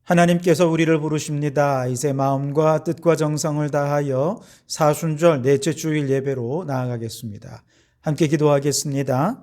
하나님께서 우리를 부르십니다. 이제 마음과 뜻과 정성을 다하여 사순절 넷째 주일 예배로 나아가겠습니다. 함께 기도하겠습니다.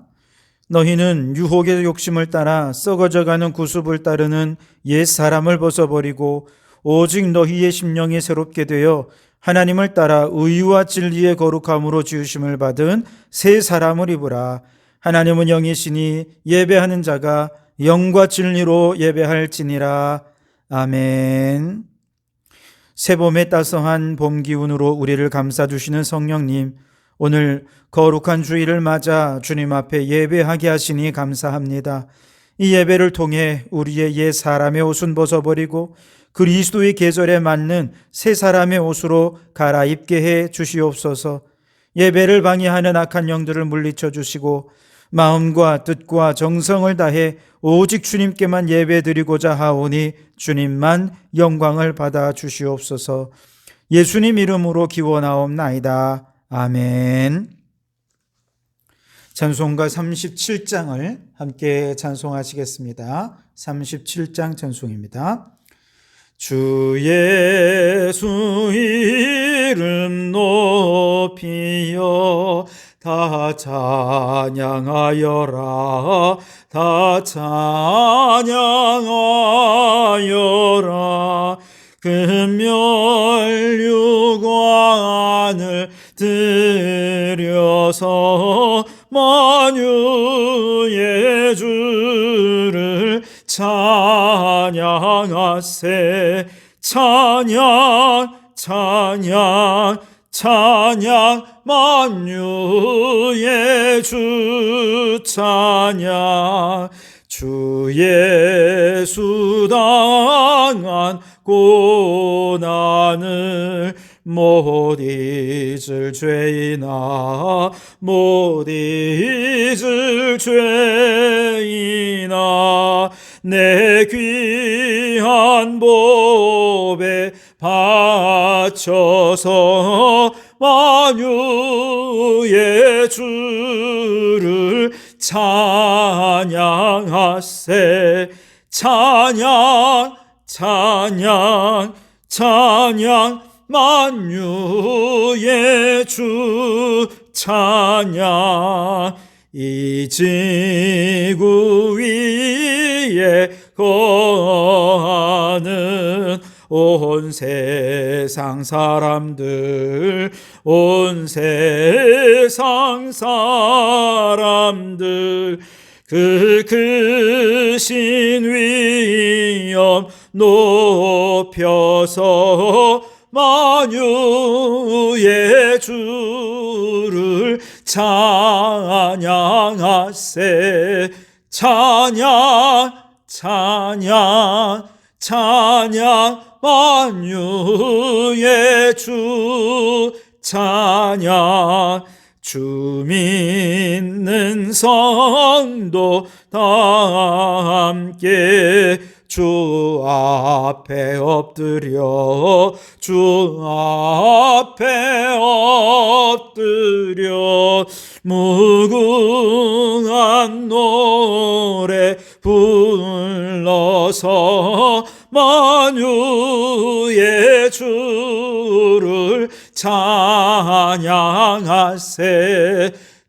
너희는 유혹의 욕심을 따라 썩어져가는 구습을 따르는 옛 사람을 벗어버리고 오직 너희의 심령이 새롭게 되어 하나님을 따라 의와 진리의 거룩함으로 지으심을 받은 새 사람을 입으라. 하나님은 영이시니 예배하는 자가 영과 진리로 예배할지니라. 아멘. 새봄의 따스한 봄 기운으로 우리를 감싸주시는 성령님, 오늘 거룩한 주일을 맞아 주님 앞에 예배하게 하시니 감사합니다. 이 예배를 통해 우리의 옛 사람의 옷은 벗어버리고 그리스도의 계절에 맞는 새 사람의 옷으로 갈아입게 해 주시옵소서. 예배를 방해하는 악한 영들을 물리쳐 주시고 마음과 뜻과 정성을 다해 오직 주님께만 예배드리고자 하오니 주님만 영광을 받아 주시옵소서. 예수님 이름으로 기원하옵나이다. 아멘. 찬송가 37장을 함께 찬송하시겠습니다. 37장 찬송입니다. 주 예수 이름 높이여 다 찬양하여라. 다 찬양하여라. 금멸유관을 들여서 만유의 주를 찬양하세. 찬양 찬양 찬양 만유의 주 찬양. 주 예수 당한 고난을 못 잊을 죄이나 못 잊을 죄이나 내 귀한 보배 바쳐서 만유의 주를 찬양하세. 찬양 찬양 찬양 만유의 주 찬양. 이 지구 위에 거하는 온 세상 사람들, 온 세상 사람들, 그 크신 위엄 높여서 만유의 주를 찬양하세. 찬양 찬양 찬양 만유의 주 찬양. 주 믿는 성도 다 함께 주 앞에 엎드려 주 앞에 엎드려 무궁한 노래 불러서 만유의 주를 찬양하세.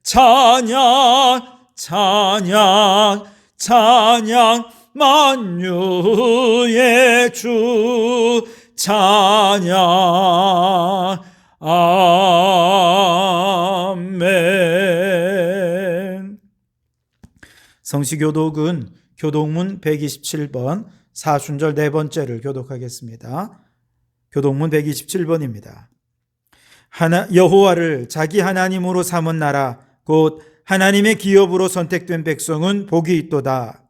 찬양 찬양 찬양 만유의 주 찬양. 아멘. 성시교독은 교독문 127번 사순절 네 번째를 교독하겠습니다. 교독문 127번입니다. 여호와를 자기 하나님으로 삼은 나라 곧 하나님의 기업으로 선택된 백성은 복이 있도다.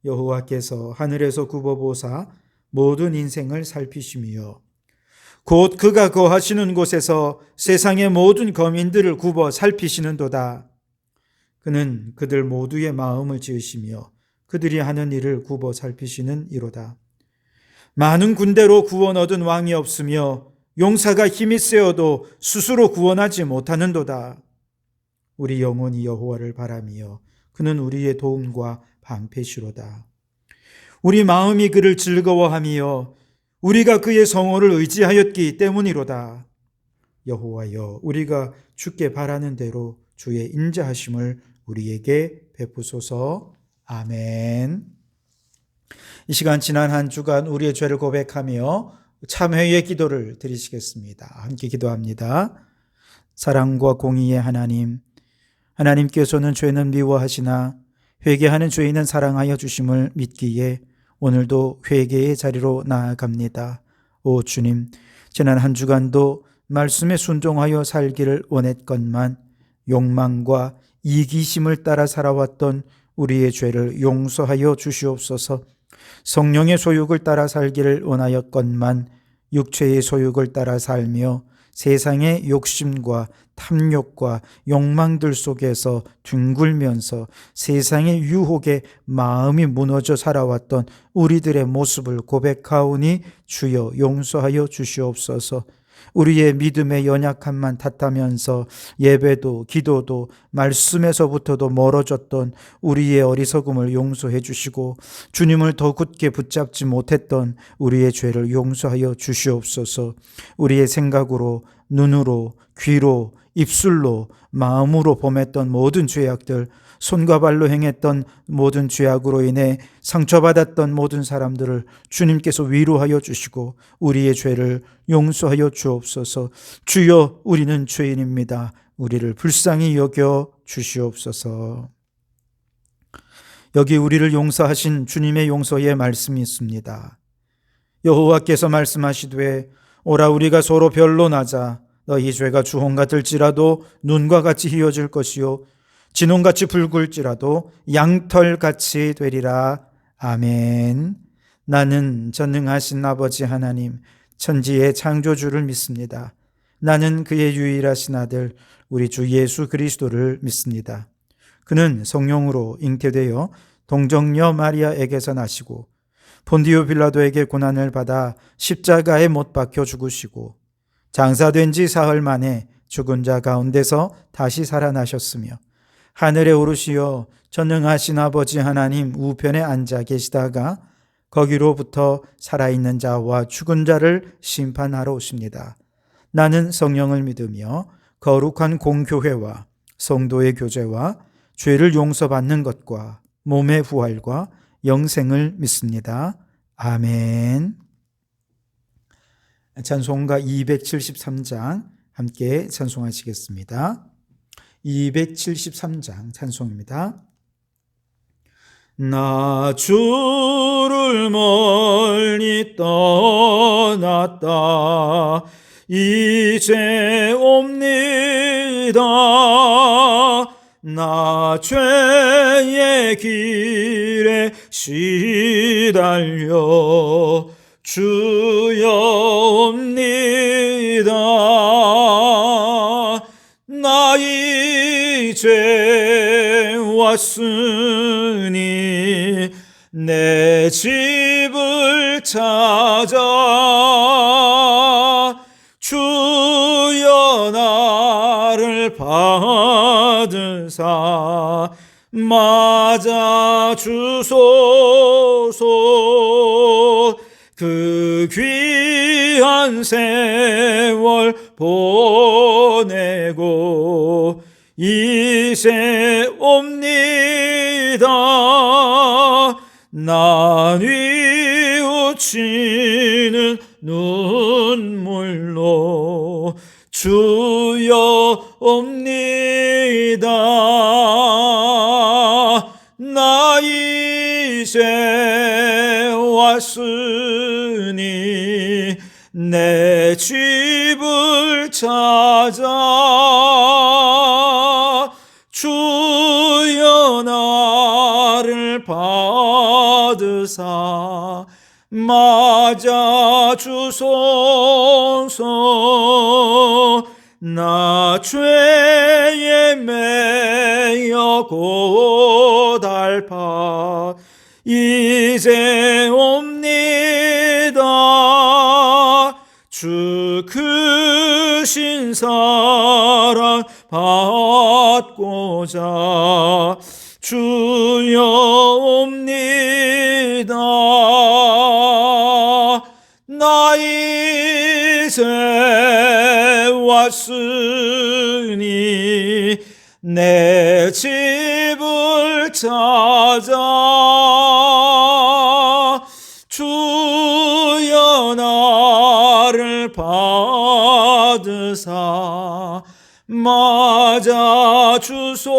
여호와께서 하늘에서 굽어보사 모든 인생을 살피시며 곧 그가 거하시는 곳에서 세상의 모든 거민들을 굽어 살피시는도다. 그는 그들 모두의 마음을 지으시며 그들이 하는 일을 굽어 살피시는 이로다. 많은 군대로 구원 얻은 왕이 없으며 용사가 힘이 세어도 스스로 구원하지 못하는도다. 우리 영혼이 여호와를 바라며 그는 우리의 도움과 방패시로다. 우리 마음이 그를 즐거워하며 우리가 그의 성호를 의지하였기 때문이로다. 여호와여, 우리가 주께 바라는 대로 주의 인자하심을 우리에게 베푸소서. 아멘. 이 시간 지난 한 주간 우리의 죄를 고백하며 참회의 기도를 드리시겠습니다. 함께 기도합니다. 사랑과 공의의 하나님, 하나님께서는 죄는 미워하시나 회개하는 죄인은 사랑하여 주심을 믿기에 오늘도 회개의 자리로 나아갑니다. 오 주님, 지난 한 주간도 말씀에 순종하여 살기를 원했건만 욕망과 이기심을 따라 살아왔던 우리의 죄를 용서하여 주시옵소서. 성령의 소욕을 따라 살기를 원하였건만 육체의 소욕을 따라 살며 세상의 욕심과 탐욕과 욕망들 속에서 뒹굴면서 세상의 유혹에 마음이 무너져 살아왔던 우리들의 모습을 고백하오니 주여 용서하여 주시옵소서. 우리의 믿음의 연약함만 탓하면서 예배도 기도도 말씀에서부터도 멀어졌던 우리의 어리석음을 용서해 주시고 주님을 더 굳게 붙잡지 못했던 우리의 죄를 용서하여 주시옵소서. 우리의 생각으로, 눈으로, 귀로, 입술로, 마음으로 범했던 모든 죄악들, 손과 발로 행했던 모든 죄악으로 인해 상처받았던 모든 사람들을 주님께서 위로하여 주시고 우리의 죄를 용서하여 주옵소서. 주여, 우리는 죄인입니다. 우리를 불쌍히 여겨 주시옵소서. 여기 우리를 용서하신 주님의 용서의 말씀이 있습니다. 여호와께서 말씀하시되 오라, 우리가 서로 변론하자. 너희 죄가 주홍 같을지라도 눈과 같이 희어질 것이요 진홍같이 붉을지라도 양털같이 되리라. 아멘. 나는 전능하신 아버지 하나님, 천지의 창조주를 믿습니다. 나는 그의 유일하신 아들 우리 주 예수 그리스도를 믿습니다. 그는 성령으로 잉태되어 동정녀 마리아에게서 나시고 본디오 빌라도에게 고난을 받아 십자가에 못 박혀 죽으시고 장사된 지 사흘 만에 죽은 자 가운데서 다시 살아나셨으며 하늘에 오르시어 전능하신 아버지 하나님 우편에 앉아 계시다가 거기로부터 살아있는 자와 죽은 자를 심판하러 오십니다. 나는 성령을 믿으며 거룩한 공교회와 성도의 교제와 죄를 용서받는 것과 몸의 부활과 영생을 믿습니다. 아멘. 찬송가 273장 함께 찬송하시겠습니다. 273장 찬송입니다. 나 주를 멀리 떠났다 이제 옵니다. 나 죄의 길에 시달려 주여 옵니다. 나 이제 왔으니 내 집을 찾아 주여 나를 받으사 맞아 주소서. 그 귀한 세월 보내고 이제 옵니다. 나 뉘우치는 눈물로 주여 옵니다. 나 이제 왔으니 내 집을 찾아 주여 나를 받으사 맞아 주소서. 나 죄에 매여 고달파 이제 옵니다. 주 크신 사랑 받고자 주여 옵니다. 나 이제 왔으니 내 집을 찾아 주여 나를 받으사 맞아 주소서.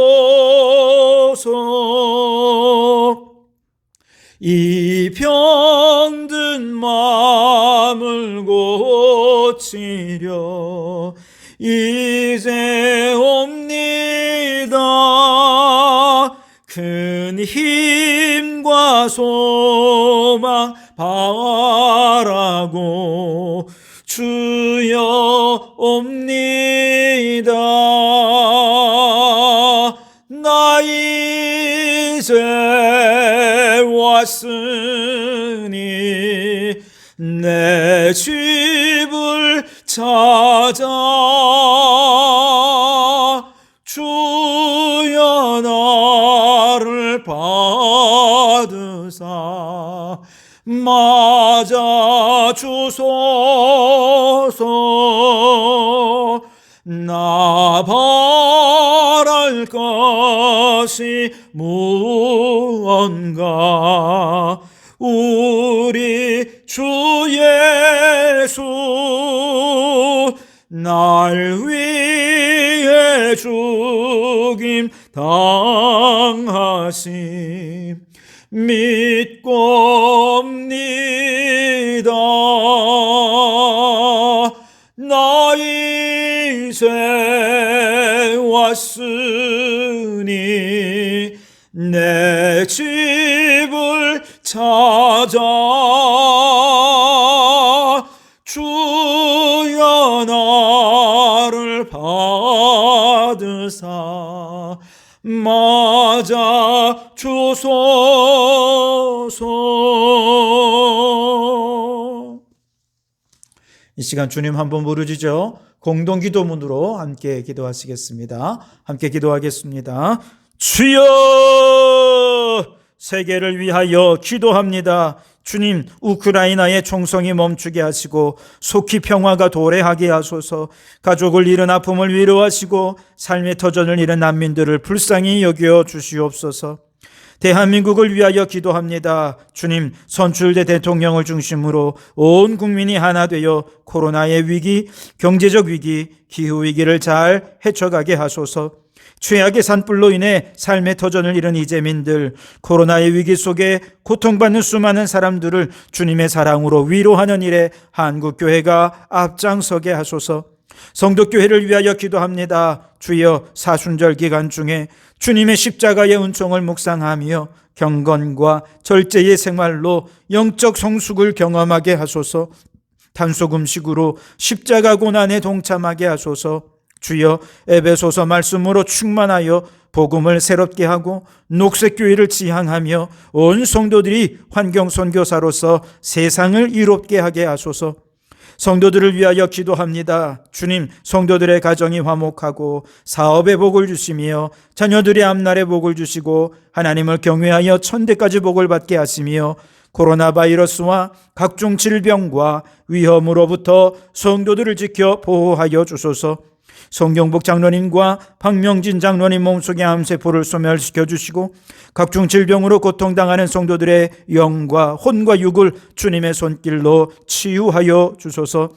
이 병든 마음을 고치려 이제 옵니다. 큰 힘과 소망 바라고 주여 옵니다. 나 이제 왔으니 내 집을 찾아 주여 나를 받으사 맞아 주소서. 나 바랄 것이 무언가 우리 주 예수 날 위해 죽임 당하심 믿고 옵니다. 나 이제 왔으니 내 집을 찾아 주여 나를 받으사 맞아 주소서. 이 시간 주님 한번 부르짖어 공동기도문으로 함께 기도하시겠습니다. 함께 기도하겠습니다. 주여, 세계를 위하여 기도합니다. 주님, 우크라이나의 총성이 멈추게 하시고 속히 평화가 도래하게 하소서. 가족을 잃은 아픔을 위로하시고 삶의 터전을 잃은 난민들을 불쌍히 여겨 주시옵소서. 대한민국을 위하여 기도합니다. 주님, 선출대 대통령을 중심으로 온 국민이 하나 되어 코로나의 위기, 경제적 위기, 기후위기를 잘 헤쳐가게 하소서. 최악의 산불로 인해 삶의 터전을 잃은 이재민들, 코로나의 위기 속에 고통받는 수많은 사람들을 주님의 사랑으로 위로하는 일에 한국교회가 앞장서게 하소서. 성도교회를 위하여 기도합니다. 주여, 사순절 기간 중에 주님의 십자가의 은총을 묵상하며 경건과 절제의 생활로 영적 성숙을 경험하게 하소서. 단속 음식으로 십자가 고난에 동참하게 하소서. 주여, 에베소서 말씀으로 충만하여 복음을 새롭게 하고 녹색교회를 지향하며 온 성도들이 환경선교사로서 세상을 이롭게 하게 하소서. 성도들을 위하여 기도합니다. 주님, 성도들의 가정이 화목하고 사업에 복을 주시며 자녀들의 앞날에 복을 주시고 하나님을 경외하여 천대까지 복을 받게 하시며 코로나 바이러스와 각종 질병과 위험으로부터 성도들을 지켜 보호하여 주소서. 성경복 장로님과 박명진 장로님 몸속의 암세포를 소멸시켜 주시고 각종 질병으로 고통당하는 성도들의 영과 혼과 육을 주님의 손길로 치유하여 주소서.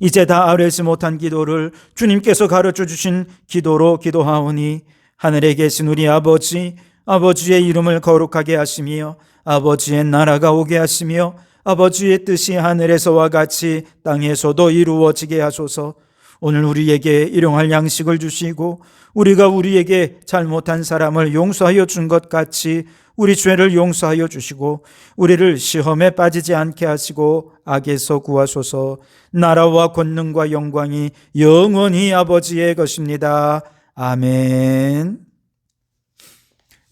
이제 다 아뢰지 못한 기도를 주님께서 가르쳐 주신 기도로 기도하오니 하늘에 계신 우리 아버지, 아버지의 이름을 거룩하게 하시며 아버지의 나라가 오게 하시며 아버지의 뜻이 하늘에서와 같이 땅에서도 이루어지게 하소서. 오늘 우리에게 일용할 양식을 주시고 우리가 우리에게 잘못한 사람을 용서하여 준 것 같이 우리 죄를 용서하여 주시고 우리를 시험에 빠지지 않게 하시고 악에서 구하소서. 나라와 권능과 영광이 영원히 아버지의 것입니다. 아멘.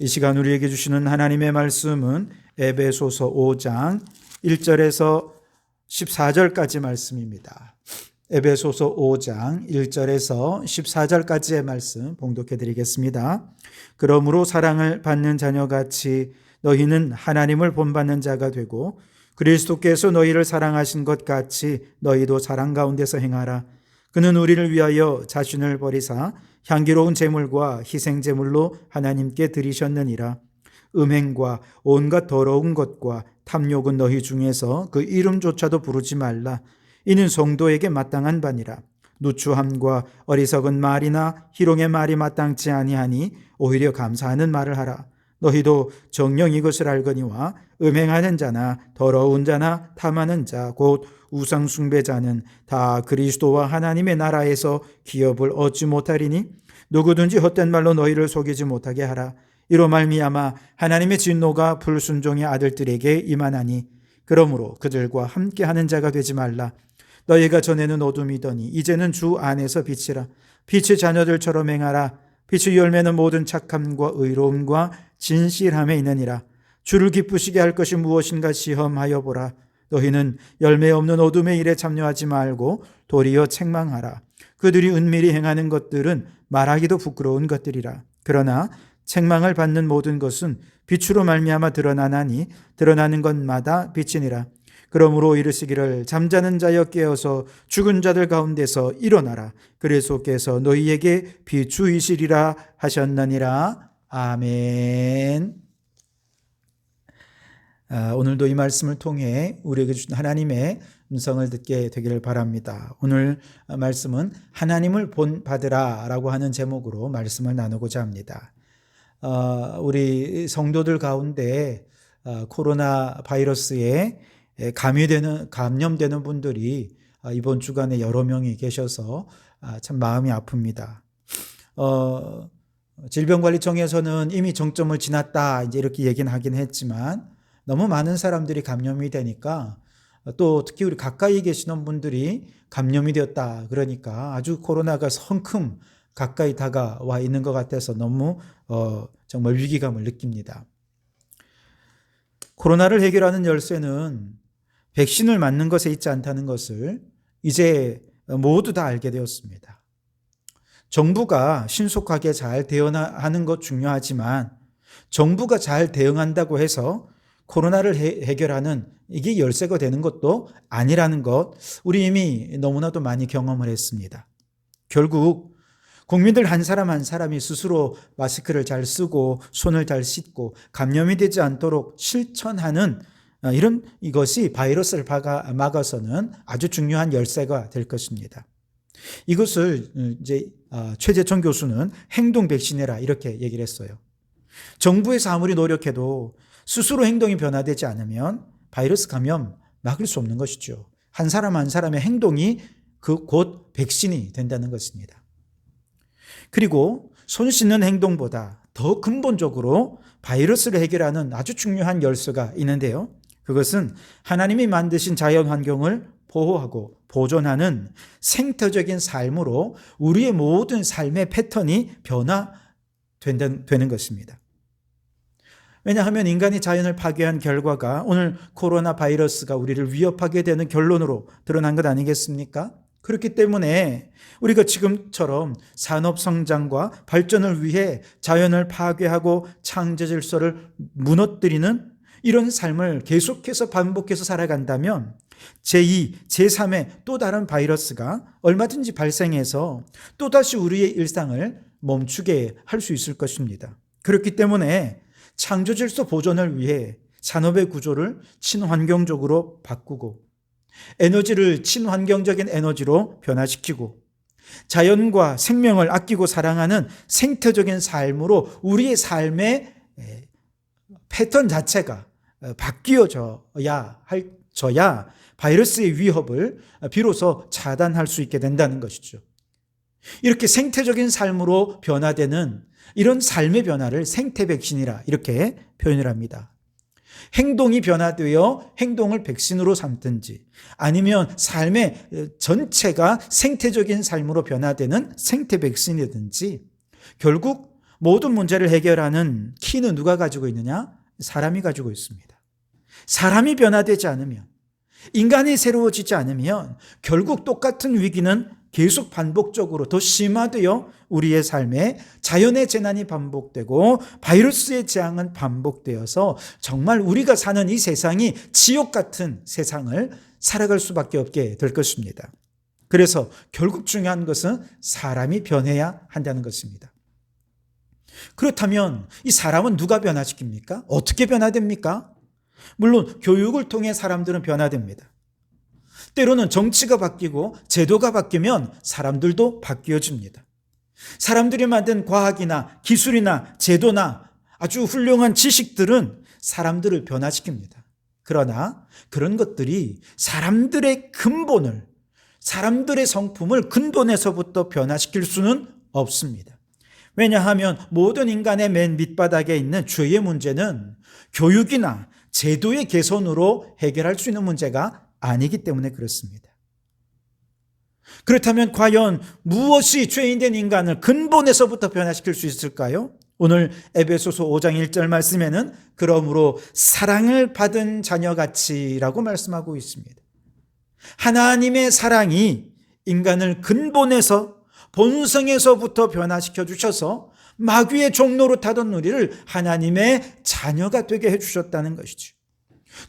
이 시간 우리에게 주시는 하나님의 말씀은 에베소서 5장 1절에서 14절까지 말씀입니다. 에베소서 5장 1절에서 14절까지의 말씀 봉독해 드리겠습니다. 그러므로 사랑을 받는 자녀같이 너희는 하나님을 본받는 자가 되고 그리스도께서 너희를 사랑하신 것 같이 너희도 사랑 가운데서 행하라. 그는 우리를 위하여 자신을 버리사 향기로운 제물과 희생 제물로 하나님께 드리셨느니라. 음행과 온갖 더러운 것과 탐욕은 너희 중에서 그 이름조차도 부르지 말라. 이는 성도에게 마땅한 바니라. 누추함과 어리석은 말이나 희롱의 말이 마땅치 아니하니 오히려 감사하는 말을 하라. 너희도 정녕 이것을 알거니와 음행하는 자나 더러운 자나 탐하는 자 곧 우상 숭배자는 다 그리스도와 하나님의 나라에서 기업을 얻지 못하리니 누구든지 헛된 말로 너희를 속이지 못하게 하라. 이로 말미암아 하나님의 진노가 불순종의 아들들에게 임하나니 그러므로 그들과 함께하는 자가 되지 말라. 너희가 전에는 어둠이더니 이제는 주 안에서 빛이라. 빛의 자녀들처럼 행하라. 빛의 열매는 모든 착함과 의로움과 진실함에 있느니라. 주를 기쁘시게 할 것이 무엇인가 시험하여 보라. 너희는 열매 없는 어둠의 일에 참여하지 말고 도리어 책망하라. 그들이 은밀히 행하는 것들은 말하기도 부끄러운 것들이라. 그러나 책망을 받는 모든 것은 빛으로 말미암아 드러나나니 드러나는 것마다 빛이니라. 그러므로 이르시기를 잠자는 자여 깨어서 죽은 자들 가운데서 일어나라. 그리스도께서 너희에게 비추이시리라 하셨느니라. 아멘. 오늘도 이 말씀을 통해 우리에게 주신 하나님의 음성을 듣게 되기를 바랍니다. 오늘 말씀은 하나님을 본받으라 라고 하는 제목으로 말씀을 나누고자 합니다. 우리 성도들 가운데 코로나 바이러스에 감염되는 분들이 이번 주간에 여러 명이 계셔서 참 마음이 아픕니다. 질병관리청에서는 이미 정점을 지났다 이제 이렇게 얘기는 하긴 했지만 너무 많은 사람들이 감염이 되니까 또 특히 우리 가까이 계시는 분들이 감염이 되었다 그러니까 아주 코로나가 성큼 가까이 다가와 있는 것 같아서 너무 정말 위기감을 느낍니다. 코로나를 해결하는 열쇠는 백신을 맞는 것에 있지 않다는 것을 이제 모두 다 알게 되었습니다. 정부가 신속하게 잘 대응하는 것 중요하지만 정부가 잘 대응한다고 해서 코로나를 해결하는 이게 열쇠가 되는 것도 아니라는 것 우리 이미 너무나도 많이 경험을 했습니다. 결국 국민들 한 사람 한 사람이 스스로 마스크를 잘 쓰고 손을 잘 씻고 감염이 되지 않도록 실천하는 이것이 바이러스를 막아서는 아주 중요한 열쇠가 될 것입니다. 이것을 이제 최재천 교수는 행동 백신이라 이렇게 얘기를 했어요. 정부에서 아무리 노력해도 스스로 행동이 변화되지 않으면 바이러스 감염 막을 수 없는 것이죠. 한 사람 한 사람의 행동이 곧 백신이 된다는 것입니다. 그리고 손 씻는 행동보다 더 근본적으로 바이러스를 해결하는 아주 중요한 열쇠가 있는데요. 그것은 하나님이 만드신 자연 환경을 보호하고 보존하는 생태적인 삶으로 우리의 모든 삶의 패턴이 변화되는 것입니다. 왜냐하면 인간이 자연을 파괴한 결과가 오늘 코로나 바이러스가 우리를 위협하게 되는 결론으로 드러난 것 아니겠습니까? 그렇기 때문에 우리가 지금처럼 산업 성장과 발전을 위해 자연을 파괴하고 창조 질서를 무너뜨리는 이런 삶을 계속해서 반복해서 살아간다면 제2, 제3의 또 다른 바이러스가 얼마든지 발생해서 또다시 우리의 일상을 멈추게 할 수 있을 것입니다. 그렇기 때문에 창조 질서 보존을 위해 산업의 구조를 친환경적으로 바꾸고 에너지를 친환경적인 에너지로 변화시키고 자연과 생명을 아끼고 사랑하는 생태적인 삶으로 우리의 삶의 패턴 자체가 바뀌어져야 바이러스의 위협을 비로소 차단할 수 있게 된다는 것이죠. 이렇게 생태적인 삶으로 변화되는 이런 삶의 변화를 생태 백신이라 이렇게 표현을 합니다. 행동이 변화되어 행동을 백신으로 삼든지 아니면 삶의 전체가 생태적인 삶으로 변화되는 생태 백신이든지 결국 모든 문제를 해결하는 키는 누가 가지고 있느냐? 사람이 가지고 있습니다. 사람이 변화되지 않으면 인간이 새로워지지 않으면 결국 똑같은 위기는 계속 반복적으로 더 심화되어 우리의 삶에 자연의 재난이 반복되고 바이러스의 재앙은 반복되어서 정말 우리가 사는 이 세상이 지옥 같은 세상을 살아갈 수밖에 없게 될 것입니다. 그래서 결국 중요한 것은 사람이 변해야 한다는 것입니다. 그렇다면 이 사람은 누가 변화시킵니까? 어떻게 변화됩니까? 물론 교육을 통해 사람들은 변화됩니다. 때로는 정치가 바뀌고 제도가 바뀌면 사람들도 바뀌어집니다. 사람들이 만든 과학이나 기술이나 제도나 아주 훌륭한 지식들은 사람들을 변화시킵니다. 그러나 그런 것들이 사람들의 근본을, 사람들의 성품을 근본에서부터 변화시킬 수는 없습니다. 왜냐하면 모든 인간의 맨 밑바닥에 있는 죄의 문제는 교육이나 제도의 개선으로 해결할 수 있는 문제가 아니기 때문에 그렇습니다. 그렇다면 과연 무엇이 죄인된 인간을 근본에서부터 변화시킬 수 있을까요? 오늘 에베소서 5장 1절 말씀에는 그러므로 사랑을 받은 자녀같이라고 말씀하고 있습니다. 하나님의 사랑이 인간을 근본에서 본성에서부터 변화시켜 주셔서 마귀의 종로로 타던 우리를 하나님의 자녀가 되게 해주셨다는 것이죠.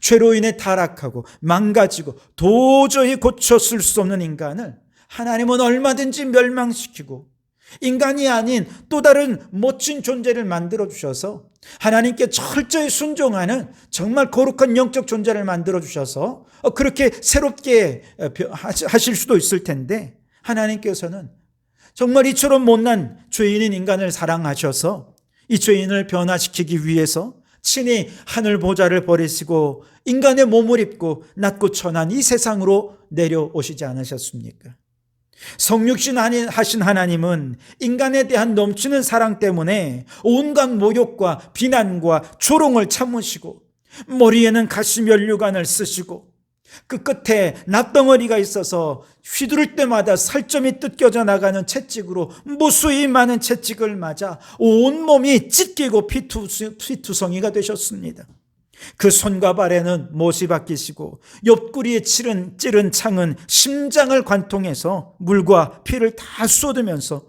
죄로 인해 타락하고 망가지고 도저히 고쳤을 수 없는 인간을 하나님은 얼마든지 멸망시키고 인간이 아닌 또 다른 멋진 존재를 만들어 주셔서 하나님께 철저히 순종하는 정말 거룩한 영적 존재를 만들어 주셔서 그렇게 새롭게 하실 수도 있을 텐데 하나님께서는 정말 이처럼 못난 죄인인 인간을 사랑하셔서 이 죄인을 변화시키기 위해서 친히 하늘 보좌를 버리시고 인간의 몸을 입고 낮고 천한 이 세상으로 내려오시지 않으셨습니까? 성육신 하신 하나님은 인간에 대한 넘치는 사랑 때문에 온갖 모욕과 비난과 조롱을 참으시고 머리에는 가시면류관을 쓰시고 그 끝에 납덩어리가 있어서 휘두를 때마다 살점이 뜯겨져 나가는 채찍으로 무수히 많은 채찍을 맞아 온몸이 찢기고 피투성이가 되셨습니다. 그 손과 발에는 못이 박히시고 옆구리에 찌른 창은 심장을 관통해서 물과 피를 다 쏟으면서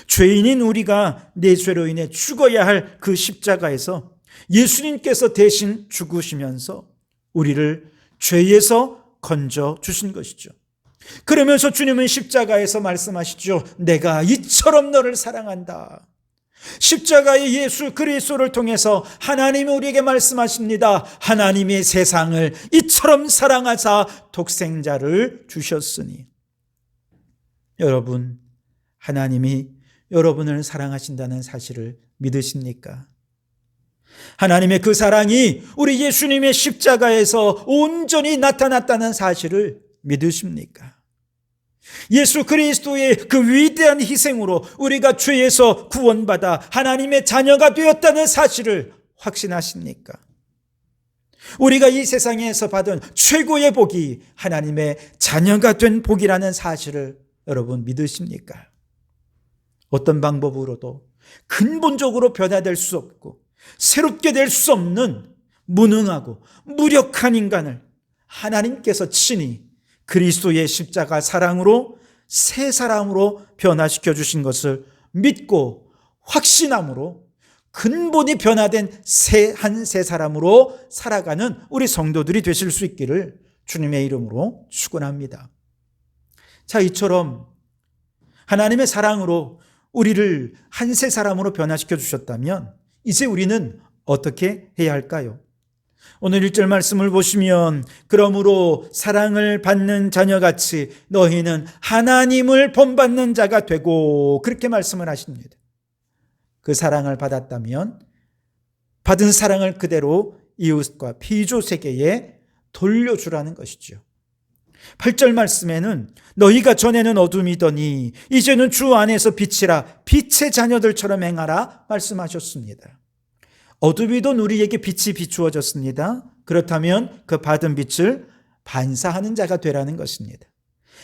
죄인인 우리가 내 죄로 인해 죽어야 할 그 십자가에서 예수님께서 대신 죽으시면서 우리를 죄에서 건져 주신 것이죠. 그러면서 주님은 십자가에서 말씀하시죠. 내가 이처럼 너를 사랑한다. 십자가의 예수 그리스도를 통해서 하나님이 우리에게 말씀하십니다. 하나님이 세상을 이처럼 사랑하사 독생자를 주셨으니. 여러분, 하나님이 여러분을 사랑하신다는 사실을 믿으십니까? 하나님의 그 사랑이 우리 예수님의 십자가에서 온전히 나타났다는 사실을 믿으십니까? 예수 그리스도의 그 위대한 희생으로 우리가 죄에서 구원받아 하나님의 자녀가 되었다는 사실을 확신하십니까? 우리가 이 세상에서 받은 최고의 복이 하나님의 자녀가 된 복이라는 사실을 여러분 믿으십니까? 어떤 방법으로도 근본적으로 변화될 수 없고 새롭게 될 수 없는 무능하고 무력한 인간을 하나님께서 친히 그리스도의 십자가 사랑으로 새 사람으로 변화시켜 주신 것을 믿고 확신함으로 근본이 변화된 한 새 사람으로 살아가는 우리 성도들이 되실 수 있기를 주님의 이름으로 축원합니다. 자, 이처럼 하나님의 사랑으로 우리를 한 새 사람으로 변화시켜 주셨다면 이제 우리는 어떻게 해야 할까요? 오늘 1절 말씀을 보시면 그러므로 사랑을 받는 자녀같이 너희는 하나님을 본받는 자가 되고 그렇게 말씀을 하십니다. 그 사랑을 받았다면 받은 사랑을 그대로 이웃과 피조 세계에 돌려주라는 것이죠. 8절 말씀에는 너희가 전에는 어둠이더니 이제는 주 안에서 빛이라 빛의 자녀들처럼 행하라 말씀하셨습니다. 어둠이던 우리에게 빛이 비추어졌습니다. 그렇다면 그 받은 빛을 반사하는 자가 되라는 것입니다.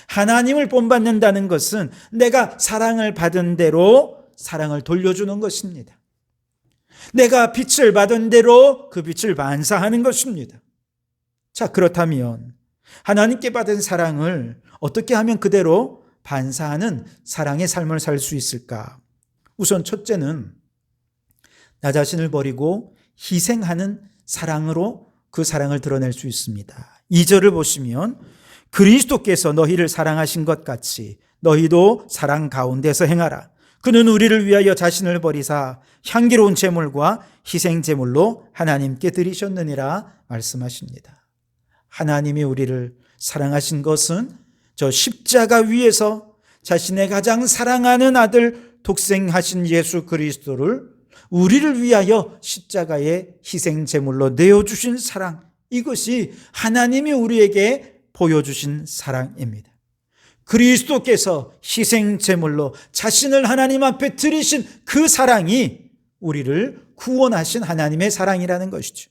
하나님을 본받는다는 것은 내가 사랑을 받은 대로 사랑을 돌려주는 것입니다. 내가 빛을 받은 대로 그 빛을 반사하는 것입니다. 자, 그렇다면 하나님께 받은 사랑을 어떻게 하면 그대로 반사하는 사랑의 삶을 살 수 있을까? 우선 첫째는 나 자신을 버리고 희생하는 사랑으로 그 사랑을 드러낼 수 있습니다. 2절을 보시면 그리스도께서 너희를 사랑하신 것 같이 너희도 사랑 가운데서 행하라. 그는 우리를 위하여 자신을 버리사 향기로운 제물과 희생 제물로 하나님께 드리셨느니라 말씀하십니다. 하나님이 우리를 사랑하신 것은 저 십자가 위에서 자신의 가장 사랑하는 아들 독생하신 예수 그리스도를 우리를 위하여 십자가의 희생 제물로 내어주신 사랑, 이것이 하나님이 우리에게 보여주신 사랑입니다. 그리스도께서 희생 제물로 자신을 하나님 앞에 드리신 그 사랑이 우리를 구원하신 하나님의 사랑이라는 것이죠.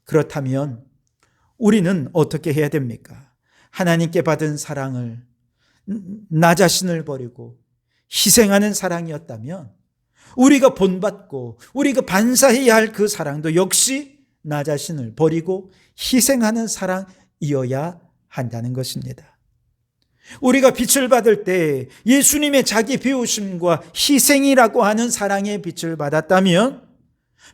그렇다면 우리는 어떻게 해야 됩니까? 하나님께 받은 사랑을 나 자신을 버리고 희생하는 사랑이었다면 우리가 본받고 우리가 반사해야 할 그 사랑도 역시 나 자신을 버리고 희생하는 사랑이어야 한다는 것입니다. 우리가 빛을 받을 때 예수님의 자기 비우심과 희생이라고 하는 사랑의 빛을 받았다면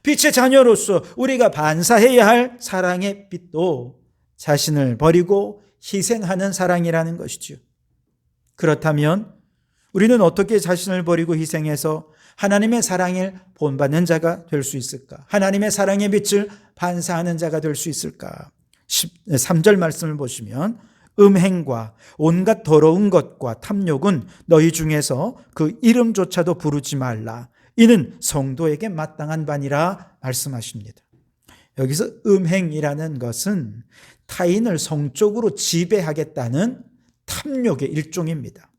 빛의 자녀로서 우리가 반사해야 할 사랑의 빛도 자신을 버리고 희생하는 사랑이라는 것이죠. 그렇다면 우리는 어떻게 자신을 버리고 희생해서 하나님의 사랑을 본받는 자가 될 수 있을까? 하나님의 사랑의 빛을 반사하는 자가 될 수 있을까? 3절 말씀을 보시면 음행과 온갖 더러운 것과 탐욕은 너희 중에서 그 이름조차도 부르지 말라. 이는 성도에게 마땅한 바니라 말씀하십니다. 여기서 음행이라는 것은 타인을 성적으로 지배하겠다는 탐욕의 일종입니다.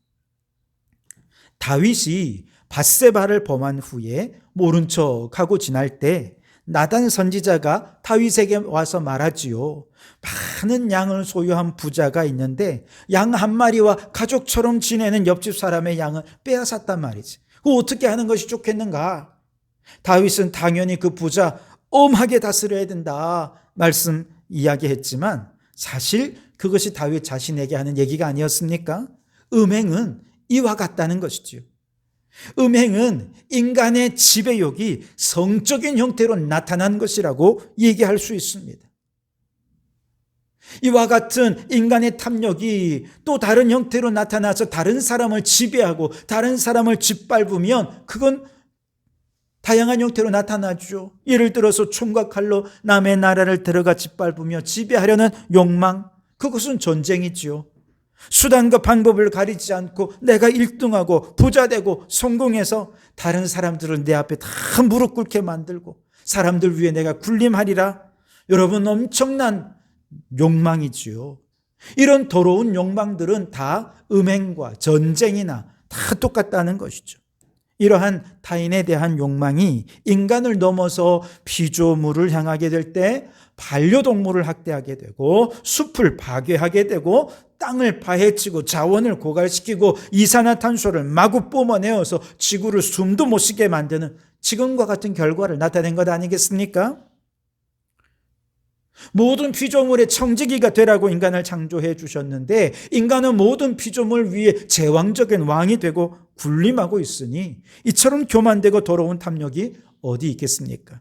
다윗이 밧세바를 범한 후에 모른 척하고 지날 때 나단 선지자가 다윗에게 와서 말하지요. 많은 양을 소유한 부자가 있는데 양 한 마리와 가족처럼 지내는 옆집 사람의 양을 빼앗았단 말이지. 그거 어떻게 하는 것이 좋겠는가? 다윗은 당연히 그 부자 엄하게 다스려야 된다 말씀 이야기했지만 사실 그것이 다윗 자신에게 하는 얘기가 아니었습니까? 음행은 이와 같다는 것이지요. 음행은 인간의 지배욕이 성적인 형태로 나타난 것이라고 얘기할 수 있습니다. 이와 같은 인간의 탐욕이 또 다른 형태로 나타나서 다른 사람을 지배하고 다른 사람을 짓밟으면 그건 다양한 형태로 나타나죠. 예를 들어서 총과 칼로 남의 나라를 들어가 짓밟으며 지배하려는 욕망, 그것은 전쟁이지요. 수단과 방법을 가리지 않고 내가 1등하고 부자되고 성공해서 다른 사람들을 내 앞에 다 무릎 꿇게 만들고 사람들 위해 내가 군림하리라. 여러분, 엄청난 욕망이지요. 이런 더러운 욕망들은 다 음행과 전쟁이나 다 똑같다는 것이죠. 이러한 타인에 대한 욕망이 인간을 넘어서 피조물을 향하게 될 때 반려동물을 학대하게 되고 숲을 파괴하게 되고 땅을 파헤치고 자원을 고갈시키고 이산화탄소를 마구 뿜어내어서 지구를 숨도 못 쉬게 만드는 지금과 같은 결과를 나타낸 것 아니겠습니까? 모든 피조물의 청지기가 되라고 인간을 창조해 주셨는데 인간은 모든 피조물 위에 제왕적인 왕이 되고 군림하고 있으니 이처럼 교만되고 더러운 탐욕이 어디 있겠습니까?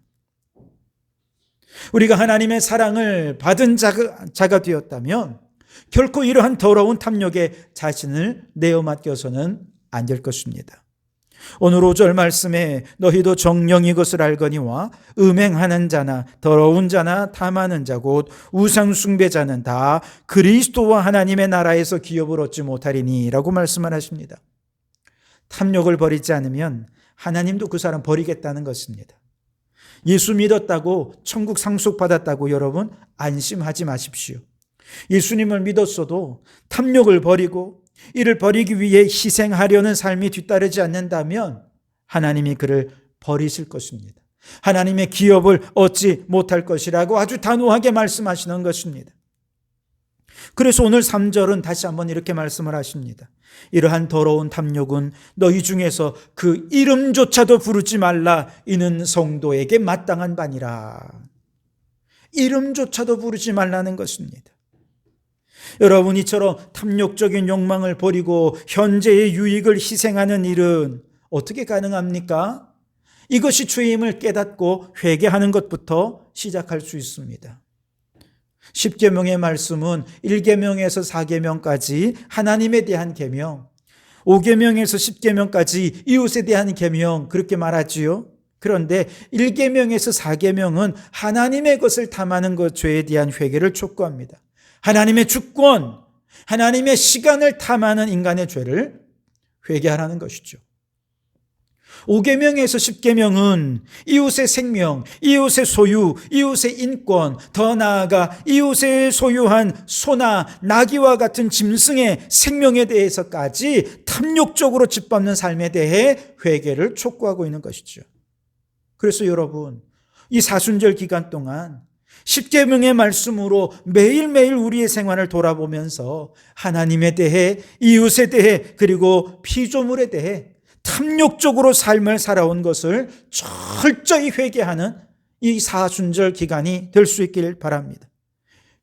우리가 하나님의 사랑을 받은 자가 되었다면 결코 이러한 더러운 탐욕에 자신을 내어 맡겨서는 안 될 것입니다. 오늘 5절 말씀에 너희도 정령이 것을 알거니와 음행하는 자나 더러운 자나 탐하는 자 곧 우상 숭배자는 다 그리스도와 하나님의 나라에서 기업을 얻지 못하리니 라고 말씀을 하십니다. 탐욕을 버리지 않으면 하나님도 그 사람 버리겠다는 것입니다. 예수 믿었다고 천국 상속받았다고 여러분 안심하지 마십시오. 예수님을 믿었어도 탐욕을 버리고 이를 버리기 위해 희생하려는 삶이 뒤따르지 않는다면 하나님이 그를 버리실 것입니다. 하나님의 기업을 얻지 못할 것이라고 아주 단호하게 말씀하시는 것입니다. 그래서 오늘 3절은 다시 한번 이렇게 말씀을 하십니다. 이러한 더러운 탐욕은 너희 중에서 그 이름조차도 부르지 말라. 이는 성도에게 마땅한 바니라. 이름조차도 부르지 말라는 것입니다. 여러분, 이처럼 탐욕적인 욕망을 버리고 현재의 유익을 희생하는 일은 어떻게 가능합니까? 이것이 주임을 깨닫고 회개하는 것부터 시작할 수 있습니다. 10계명의 말씀은 1계명에서 4계명까지 하나님에 대한 계명, 5계명에서 10계명까지 이웃에 대한 계명, 그렇게 말하지요. 그런데 1계명에서 4계명은 하나님의 것을 탐하는 것, 죄에 대한 회개를 촉구합니다. 하나님의 주권, 하나님의 시간을 탐하는 인간의 죄를 회개하라는 것이죠. 5계명에서 10계명은 이웃의 생명, 이웃의 소유, 이웃의 인권, 더 나아가 이웃의 소유한 소나 나귀와 같은 짐승의 생명에 대해서까지 탐욕적으로 짓밟는 삶에 대해 회개를 촉구하고 있는 것이죠. 그래서 여러분, 이 사순절 기간 동안 10계명의 말씀으로 매일매일 우리의 생활을 돌아보면서 하나님에 대해, 이웃에 대해, 그리고 피조물에 대해 탐욕적으로 삶을 살아온 것을 철저히 회개하는 이 사순절 기간이 될 수 있길 바랍니다.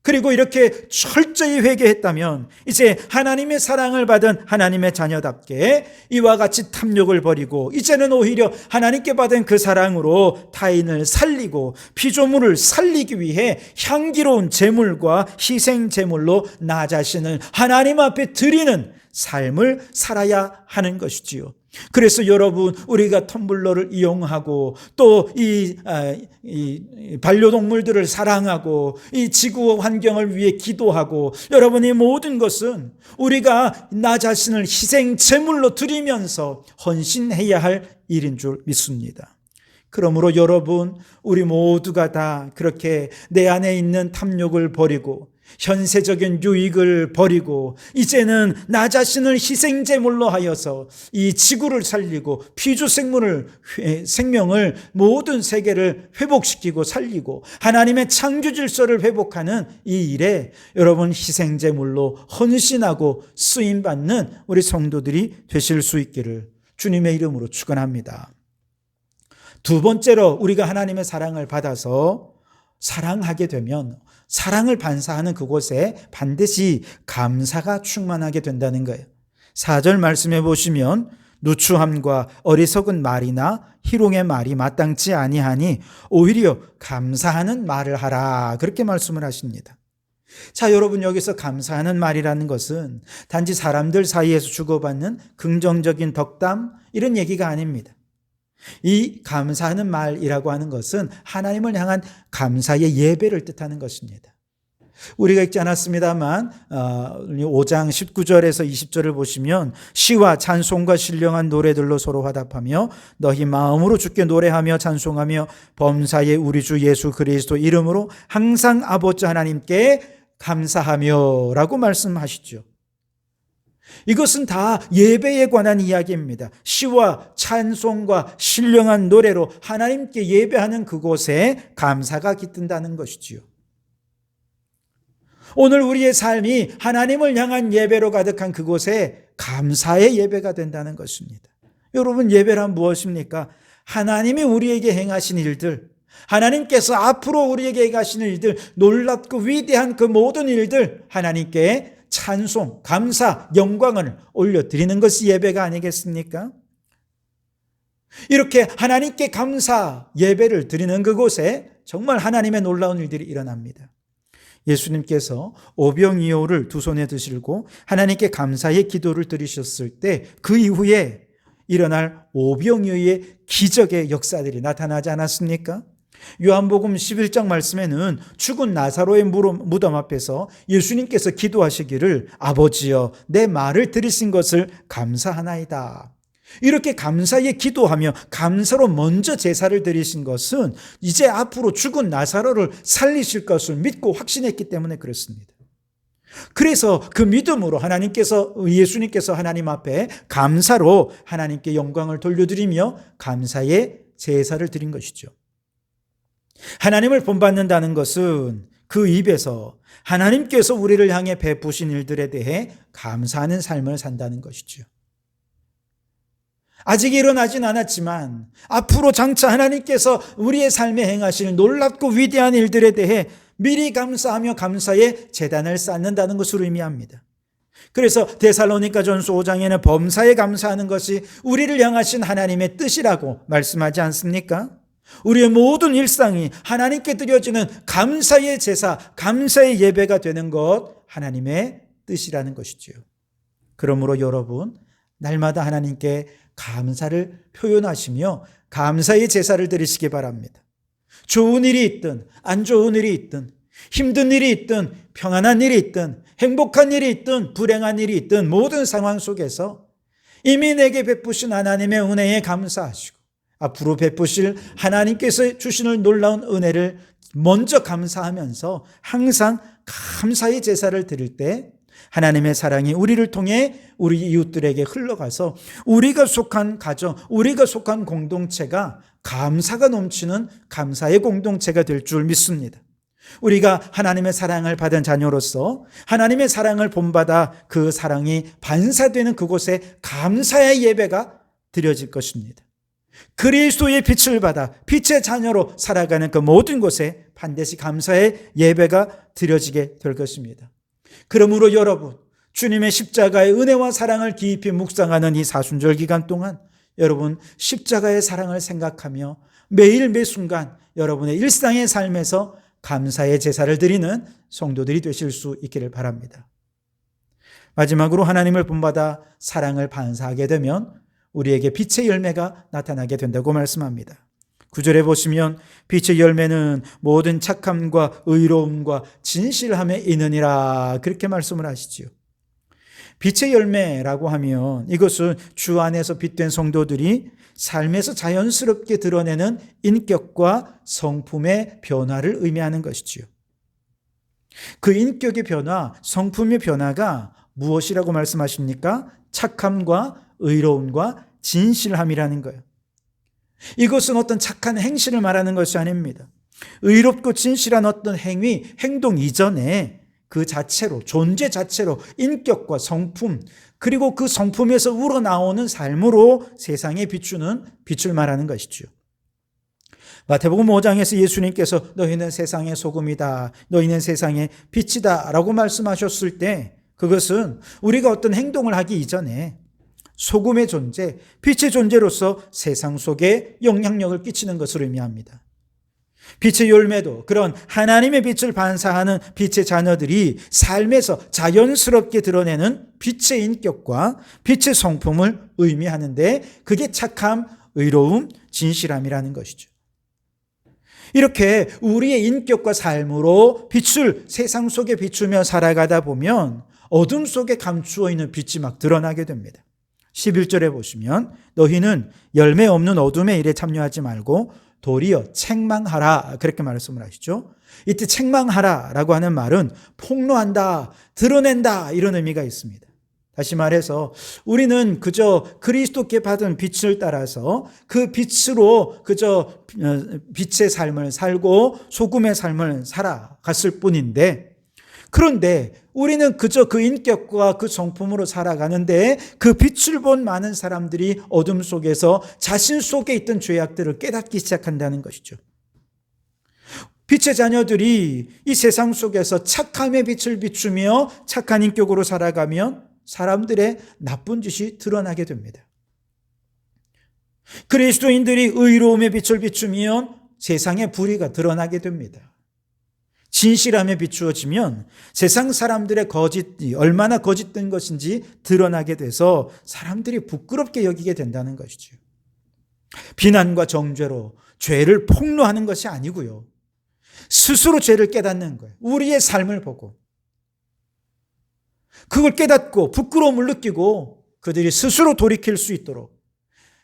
그리고 이렇게 철저히 회개했다면 이제 하나님의 사랑을 받은 하나님의 자녀답게 이와 같이 탐욕을 버리고 이제는 오히려 하나님께 받은 그 사랑으로 타인을 살리고 피조물을 살리기 위해 향기로운 제물과 희생 제물로 나 자신을 하나님 앞에 드리는 삶을 살아야 하는 것이지요. 그래서 여러분, 우리가 텀블러를 이용하고 또 이 반려동물들을 사랑하고 이 지구 환경을 위해 기도하고, 여러분이 모든 것은 우리가 나 자신을 희생 제물로 드리면서 헌신해야 할 일인 줄 믿습니다. 그러므로 여러분, 우리 모두가 다 그렇게 내 안에 있는 탐욕을 버리고 현세적인 유익을 버리고 이제는 나 자신을 희생제물로 하여서 이 지구를 살리고 피조 생명을 모든 세계를 회복시키고 살리고 하나님의 창조 질서를 회복하는 이 일에 여러분 희생제물로 헌신하고 쓰임받는 우리 성도들이 되실 수 있기를 주님의 이름으로 축원합니다. 두 번째로, 우리가 하나님의 사랑을 받아서 사랑하게 되면 사랑을 반사하는 그곳에 반드시 감사가 충만하게 된다는 거예요. 4절 말씀해 보시면 누추함과 어리석은 말이나 희롱의 말이 마땅치 아니하니 오히려 감사하는 말을 하라, 그렇게 말씀을 하십니다. 자, 여러분, 여기서 감사하는 말이라는 것은 단지 사람들 사이에서 주고받는 긍정적인 덕담, 이런 얘기가 아닙니다. 이 감사하는 말이라고 하는 것은 하나님을 향한 감사의 예배를 뜻하는 것입니다. 우리가 읽지 않았습니다만 5장 19절에서 20절을 보시면 시와 찬송과 신령한 노래들로 서로 화답하며 너희 마음으로 주께 노래하며 찬송하며 범사의 우리 주 예수 그리스도 이름으로 항상 아버지 하나님께 감사하며 라고 말씀하시죠. 이것은 다 예배에 관한 이야기입니다. 시와 찬송과 신령한 노래로 하나님께 예배하는 그곳에 감사가 깃든다는 것이지요. 오늘 우리의 삶이 하나님을 향한 예배로 가득한 그곳에 감사의 예배가 된다는 것입니다. 여러분, 예배란 무엇입니까? 하나님이 우리에게 행하신 일들, 하나님께서 앞으로 우리에게 행하신 일들, 놀랍고 위대한 그 모든 일들 하나님께 찬송, 감사, 영광을 올려드리는 것이 예배가 아니겠습니까? 이렇게 하나님께 감사 예배를 드리는 그곳에 정말 하나님의 놀라운 일들이 일어납니다. 예수님께서 오병이어를 두 손에 드시고 하나님께 감사의 기도를 드리셨을 때 그 이후에 일어날 오병이어의 기적의 역사들이 나타나지 않았습니까? 요한복음 11장 말씀에는 죽은 나사로의 무덤 앞에서 예수님께서 기도하시기를 아버지여 내 말을 들으신 것을 감사하나이다. 이렇게 감사에 기도하며 감사로 먼저 제사를 드리신 것은 이제 앞으로 죽은 나사로를 살리실 것을 믿고 확신했기 때문에 그렇습니다. 그래서 그 믿음으로 예수님께서 하나님 앞에 감사로 하나님께 영광을 돌려드리며 감사의 제사를 드린 것이죠. 하나님을 본받는다는 것은 그 입에서 하나님께서 우리를 향해 베푸신 일들에 대해 감사하는 삶을 산다는 것이죠. 아직 일어나진 않았지만 앞으로 장차 하나님께서 우리의 삶에 행하실 놀랍고 위대한 일들에 대해 미리 감사하며 감사의 제단을 쌓는다는 것을 의미합니다. 그래서 데살로니가전서 5장에는 범사에 감사하는 것이 우리를 향하신 하나님의 뜻이라고 말씀하지 않습니까? 우리의 모든 일상이 하나님께 드려지는 감사의 제사, 감사의 예배가 되는 것, 하나님의 뜻이라는 것이지요. 그러므로 여러분, 날마다 하나님께 감사를 표현하시며 감사의 제사를 드리시기 바랍니다. 좋은 일이 있든 안 좋은 일이 있든 힘든 일이 있든 평안한 일이 있든 행복한 일이 있든 불행한 일이 있든 모든 상황 속에서 이미 내게 베푸신 하나님의 은혜에 감사하시고 앞으로 베푸실 하나님께서 주시는 놀라운 은혜를 먼저 감사하면서 항상 감사의 제사를 드릴 때 하나님의 사랑이 우리를 통해 우리 이웃들에게 흘러가서 우리가 속한 가정, 우리가 속한 공동체가 감사가 넘치는 감사의 공동체가 될 줄 믿습니다. 우리가 하나님의 사랑을 받은 자녀로서 하나님의 사랑을 본받아 그 사랑이 반사되는 그곳에 감사의 예배가 드려질 것입니다. 그리스도의 빛을 받아 빛의 자녀로 살아가는 그 모든 곳에 반드시 감사의 예배가 드려지게 될 것입니다. 그러므로 여러분, 주님의 십자가의 은혜와 사랑을 깊이 묵상하는 이 사순절 기간 동안 여러분 십자가의 사랑을 생각하며 매일 매순간 여러분의 일상의 삶에서 감사의 제사를 드리는 성도들이 되실 수 있기를 바랍니다. 마지막으로 하나님을 본받아 사랑을 반사하게 되면 우리에게 빛의 열매가 나타나게 된다고 말씀합니다. 9절에 보시면 빛의 열매는 모든 착함과 의로움과 진실함에 있느니라 그렇게 말씀을 하시지요. 빛의 열매라고 하면 이것은 주 안에서 빛된 성도들이 삶에서 자연스럽게 드러내는 인격과 성품의 변화를 의미하는 것이지요. 그 인격의 변화, 성품의 변화가 무엇이라고 말씀하십니까? 착함과 의로움과 진실함이라는 거예요. 이것은 어떤 착한 행실을 말하는 것이 아닙니다. 의롭고 진실한 어떤 행위, 행동 이전에 그 자체로, 존재 자체로 인격과 성품, 그리고 그 성품에서 우러나오는 삶으로 세상에 비추는 빛을 말하는 것이죠. 마태복음 5장에서 예수님께서 너희는 세상의 소금이다, 너희는 세상의 빛이다 라고 말씀하셨을 때 그것은 우리가 어떤 행동을 하기 이전에 소금의 존재, 빛의 존재로서 세상 속에 영향력을 끼치는 것을 의미합니다. 빛의 열매도 그런 하나님의 빛을 반사하는 빛의 자녀들이 삶에서 자연스럽게 드러내는 빛의 인격과 빛의 성품을 의미하는데 그게 착함, 의로움, 진실함이라는 것이죠. 이렇게 우리의 인격과 삶으로 빛을 세상 속에 비추며 살아가다 보면 어둠 속에 감추어 있는 빛이 막 드러나게 됩니다. 11절에 보시면 너희는 열매 없는 어둠의 일에 참여하지 말고 도리어 책망하라 그렇게 말씀을 하시죠. 이때 책망하라라고 하는 말은 폭로한다, 드러낸다 이런 의미가 있습니다. 다시 말해서 우리는 그저 그리스도께 받은 빛을 따라서 그 빛으로 그저 빛의 삶을 살고 소금의 삶을 살아갔을 뿐인데 그런데 우리는 그저 그 인격과 그 성품으로 살아가는데 그 빛을 본 많은 사람들이 어둠 속에서 자신 속에 있던 죄악들을 깨닫기 시작한다는 것이죠. 빛의 자녀들이 이 세상 속에서 착함의 빛을 비추며 착한 인격으로 살아가면 사람들의 나쁜 짓이 드러나게 됩니다. 그리스도인들이 의로움의 빛을 비추면 세상의 불의가 드러나게 됩니다. 진실함에 비추어지면 세상 사람들의 거짓이 얼마나 거짓된 것인지 드러나게 돼서 사람들이 부끄럽게 여기게 된다는 것이죠. 비난과 정죄로 죄를 폭로하는 것이 아니고요. 스스로 죄를 깨닫는 거예요. 우리의 삶을 보고 그걸 깨닫고 부끄러움을 느끼고 그들이 스스로 돌이킬 수 있도록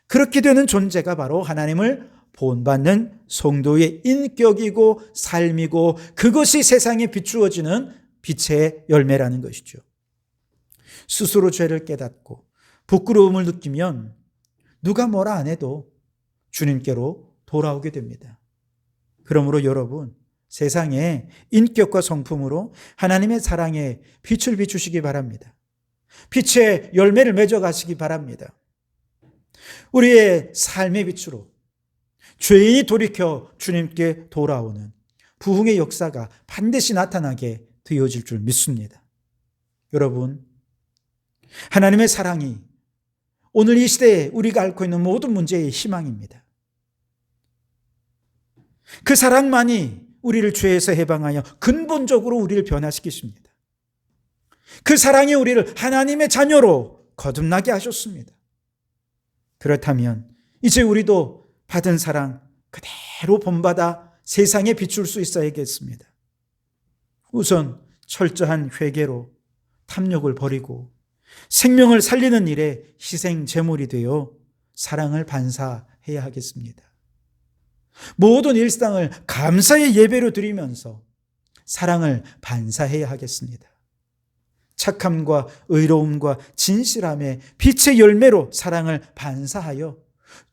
그렇게 되는 존재가 바로 하나님을 본받는 성도의 인격이고 삶이고 그것이 세상에 비추어지는 빛의 열매라는 것이죠. 스스로 죄를 깨닫고 부끄러움을 느끼면 누가 뭐라 안 해도 주님께로 돌아오게 됩니다. 그러므로 여러분 세상에 인격과 성품으로 하나님의 사랑에 빛을 비추시기 바랍니다. 빛의 열매를 맺어가시기 바랍니다. 우리의 삶의 빛으로 죄인이 돌이켜 주님께 돌아오는 부흥의 역사가 반드시 나타나게 되어질 줄 믿습니다. 여러분, 하나님의 사랑이 오늘 이 시대에 우리가 앓고 있는 모든 문제의 희망입니다. 그 사랑만이 우리를 죄에서 해방하여 근본적으로 우리를 변화시키십니다. 그 사랑이 우리를 하나님의 자녀로 거듭나게 하셨습니다. 그렇다면 이제 우리도 받은 사랑 그대로 본받아 세상에 비출 수 있어야겠습니다. 우선 철저한 회개로 탐욕을 버리고 생명을 살리는 일에 희생 제물이 되어 사랑을 반사해야 하겠습니다. 모든 일상을 감사의 예배로 드리면서 사랑을 반사해야 하겠습니다. 착함과 의로움과 진실함의 빛의 열매로 사랑을 반사하여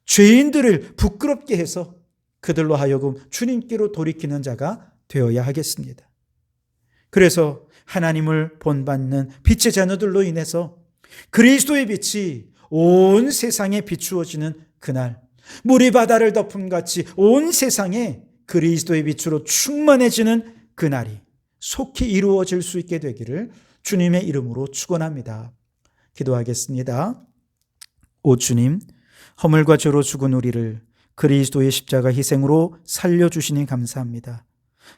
죄인들을 부끄럽게 해서 그들로 하여금 주님께로 돌이키는 자가 되어야 하겠습니다. 그래서 하나님을 본받는 빛의 자녀들로 인해서 그리스도의 빛이 온 세상에 비추어지는 그날, 물이 바다를 덮음같이 온 세상에 그리스도의 빛으로 충만해지는 그날이 속히 이루어질 수 있게 되기를 주님의 이름으로 축원합니다. 기도하겠습니다. 오 주님, 허물과 죄로 죽은 우리를 그리스도의 십자가 희생으로 살려주시니 감사합니다.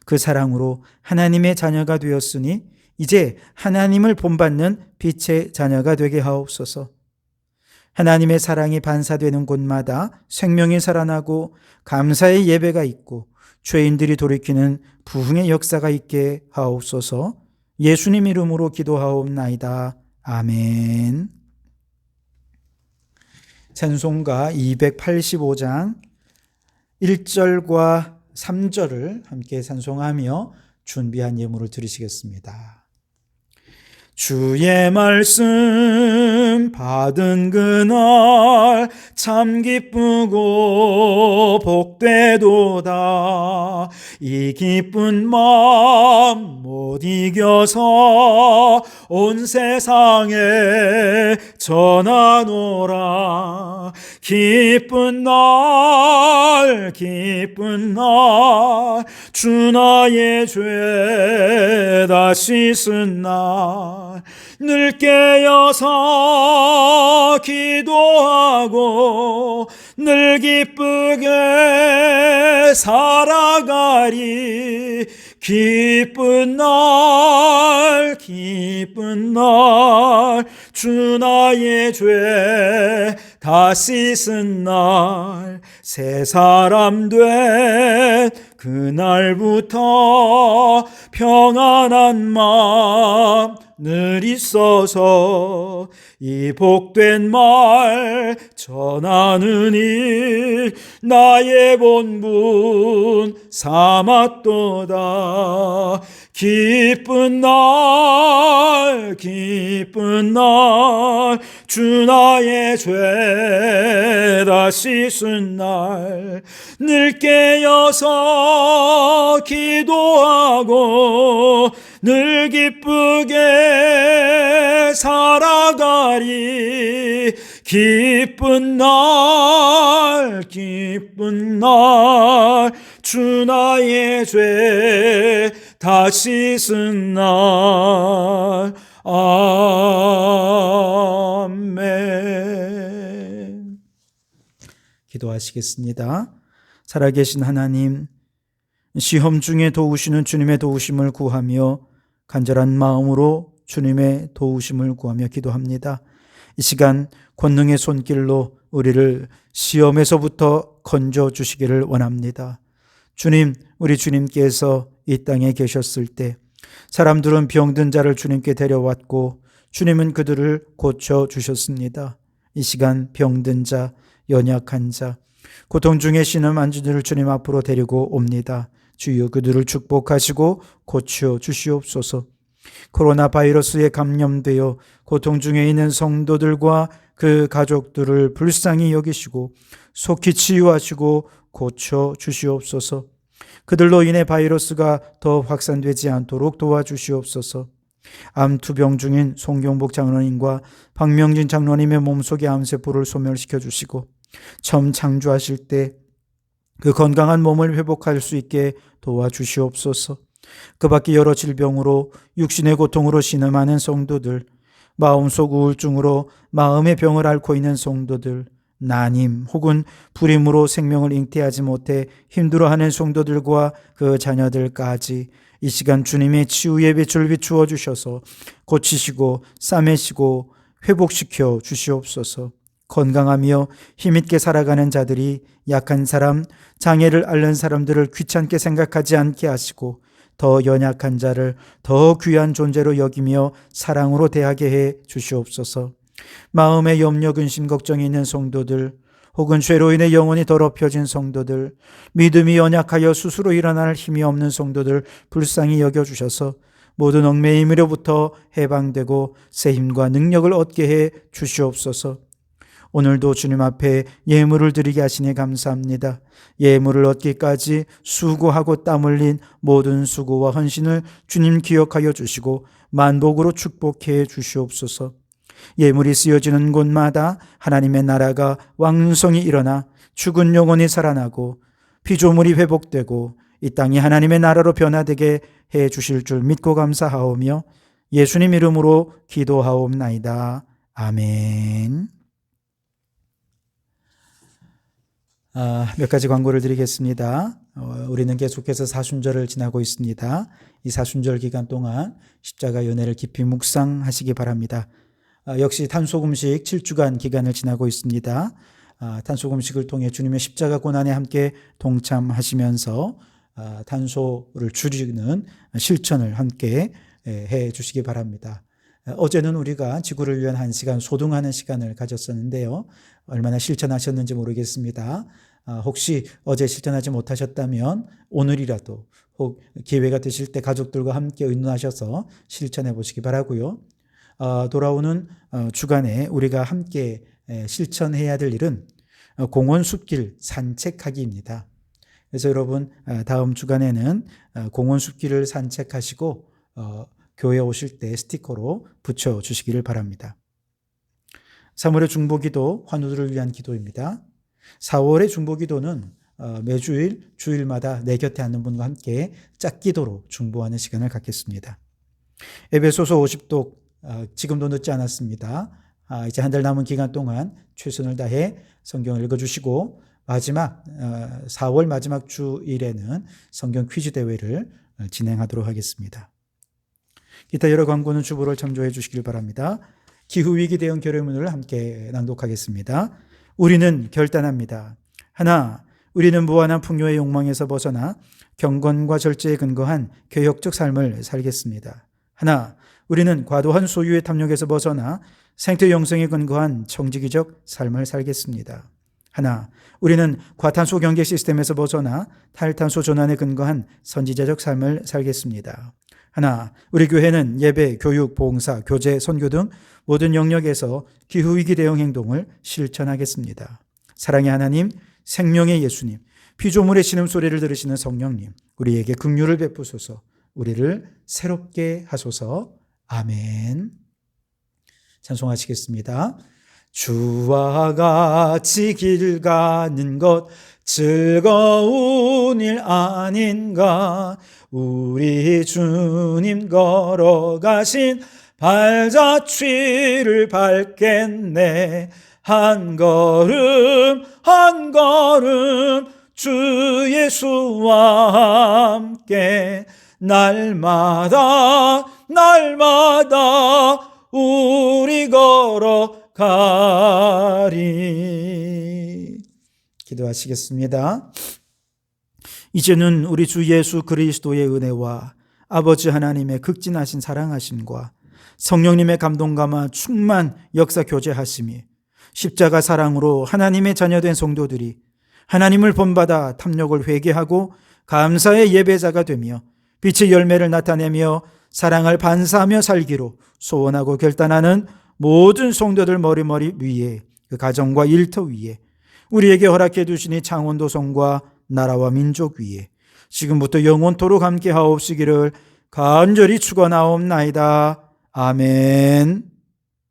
그 사랑으로 하나님의 자녀가 되었으니 이제 하나님을 본받는 빛의 자녀가 되게 하옵소서. 하나님의 사랑이 반사되는 곳마다 생명이 살아나고 감사의 예배가 있고 죄인들이 돌이키는 부흥의 역사가 있게 하옵소서. 예수님 이름으로 기도하옵나이다. 아멘. 찬송가 285장 1절과 3절을 함께 찬송하며 준비한 예물을 드리시겠습니다. 주의 말씀 받은 그날 참 기쁘고 복되도다. 이 기쁜 마음 못 이겨서 온 세상에 전하노라. 기쁜 날 주 나의 죄 다 씻은 날 늘 깨어서 기도하고 늘 기쁘게 살아가리. 기쁜 날 주 나의 죄 다 씻은 날 새 사람 된 그날부터 평안한 마음 늘 있어서 이 복된 말 전하는 일 나의 본분 삼았도다. 기쁜 날 주 나의 죄 다 씻은 날 늘 깨어서 기도하고 늘 기쁘게 살아가리. 기쁜 날 주 나의 죄 다 씻은 날. 아멘. 기도하시겠습니다. 살아계신 하나님, 시험 중에 도우시는 주님의 도우심을 구하며 간절한 마음으로 주님의 도우심을 구하며 기도합니다. 이 시간 권능의 손길로 우리를 시험에서부터 건져주시기를 원합니다. 주님, 우리 주님께서 이 땅에 계셨을 때 사람들은 병든 자를 주님께 데려왔고 주님은 그들을 고쳐주셨습니다. 이 시간 병든 자, 연약한 자, 고통 중에 신음 안진 자를 주님 앞으로 데리고 옵니다. 주여 그들을 축복하시고 고쳐 주시옵소서. 코로나 바이러스에 감염되어 고통 중에 있는 성도들과 그 가족들을 불쌍히 여기시고 속히 치유하시고 고쳐 주시옵소서. 그들로 인해 바이러스가 더 확산되지 않도록 도와주시옵소서. 암투병 중인 송경복 장로님과 박명진 장로님의 몸속의 암세포를 소멸시켜 주시고 처음 창조하실 때 그 건강한 몸을 회복할 수 있게 도와주시옵소서. 그 밖에 여러 질병으로 육신의 고통으로 신음하는 성도들, 마음속 우울증으로 마음의 병을 앓고 있는 성도들, 난임 혹은 불임으로 생명을 잉태하지 못해 힘들어하는 성도들과 그 자녀들까지 이 시간 주님의 치유의 빛을 비추어 주셔서 고치시고 싸매시고 회복시켜 주시옵소서. 건강하며 힘있게 살아가는 자들이 약한 사람, 장애를 앓는 사람들을 귀찮게 생각하지 않게 하시고 더 연약한 자를 더 귀한 존재로 여기며 사랑으로 대하게 해 주시옵소서. 마음에 염려, 근심, 걱정이 있는 성도들, 혹은 죄로 인해 영혼이 더럽혀진 성도들, 믿음이 연약하여 스스로 일어날 힘이 없는 성도들 불쌍히 여겨주셔서 모든 얽매임으로부터 해방되고 새 힘과 능력을 얻게 해 주시옵소서. 오늘도 주님 앞에 예물을 드리게 하시니 감사합니다. 예물을 얻기까지 수고하고 땀 흘린 모든 수고와 헌신을 주님 기억하여 주시고 만복으로 축복해 주시옵소서. 예물이 쓰여지는 곳마다 하나님의 나라가 왕성히 일어나 죽은 영혼이 살아나고 피조물이 회복되고 이 땅이 하나님의 나라로 변화되게 해 주실 줄 믿고 감사하오며 예수님 이름으로 기도하옵나이다. 아멘. 몇 가지 광고를 드리겠습니다. 우리는 계속해서 사순절을 지나고 있습니다. 이 사순절 기간 동안 십자가 연회를 깊이 묵상하시기 바랍니다. 역시 탄소금식 7주간 기간을 지나고 있습니다. 탄소금식을 통해 주님의 십자가 고난에 함께 동참하시면서 탄소를 줄이는 실천을 함께 해 주시기 바랍니다. 어제는 우리가 지구를 위한 1시간 소등하는 시간을 가졌었는데요. 얼마나 실천하셨는지 모르겠습니다. 혹시 어제 실천하지 못하셨다면 오늘이라도 혹 기회가 되실 때 가족들과 함께 의논하셔서 실천해 보시기 바라고요. 돌아오는 주간에 우리가 함께 실천해야 될 일은 공원 숲길 산책하기입니다. 그래서 여러분 다음 주간에는 공원 숲길을 산책하시고 교회 오실 때 스티커로 붙여주시기를 바랍니다. 3월의 중보기도 환우들을 위한 기도입니다. 4월의 중보기도는 매주일 주일마다 내 곁에 앉는 분과 함께 짝기도로 중보하는 시간을 갖겠습니다. 에베소서 50독 지금도 늦지 않았습니다. 이제 한 달 남은 기간 동안 최선을 다해 성경을 읽어주시고 마지막 4월 마지막 주일에는 성경 퀴즈 대회를 진행하도록 하겠습니다. 기타 여러 광고는 주보를 참조해 주시길 바랍니다. 기후위기 대응 결의문을 함께 낭독하겠습니다. 우리는 결단합니다. 하나, 우리는 무한한 풍요의 욕망에서 벗어나 경건과 절제에 근거한 개혁적 삶을 살겠습니다. 하나, 우리는 과도한 소유의 탐욕에서 벗어나 생태 영성에 근거한 청지기적 삶을 살겠습니다. 하나, 우리는 과탄소 경제 시스템에서 벗어나 탈탄소 전환에 근거한 선지자적 삶을 살겠습니다. 하나, 우리 교회는 예배, 교육, 봉사, 교제, 선교 등 모든 영역에서 기후위기 대응 행동을 실천하겠습니다. 사랑의 하나님, 생명의 예수님, 피조물의 신음소리를 들으시는 성령님, 우리에게 긍휼을 베푸소서, 우리를 새롭게 하소서. 아멘. 찬송하시겠습니다. 주와 같이 길 가는 것 즐거운 일 아닌가. 우리 주님 걸어가신 발자취를 밟겠네. 한 걸음 한 걸음 주 예수와 함께 날마다 우리 걸어가리. 기도하시겠습니다. 이제는 우리 주 예수 그리스도의 은혜와 아버지 하나님의 극진하신 사랑하심과 성령님의 감동감화 충만 역사 교제하심이 십자가 사랑으로 하나님의 자녀된 성도들이 하나님을 본받아 탐욕을 회개하고 감사의 예배자가 되며 빛의 열매를 나타내며 사랑을 반사하며 살기로 소원하고 결단하는 모든 성도들 머리머리 위에, 그 가정과 일터 위에, 우리에게 허락해 두시니 창원도 성과 나라와 민족 위에 지금부터 영원토록 함께 하옵시기를 간절히 축원하옵나이다. 아멘.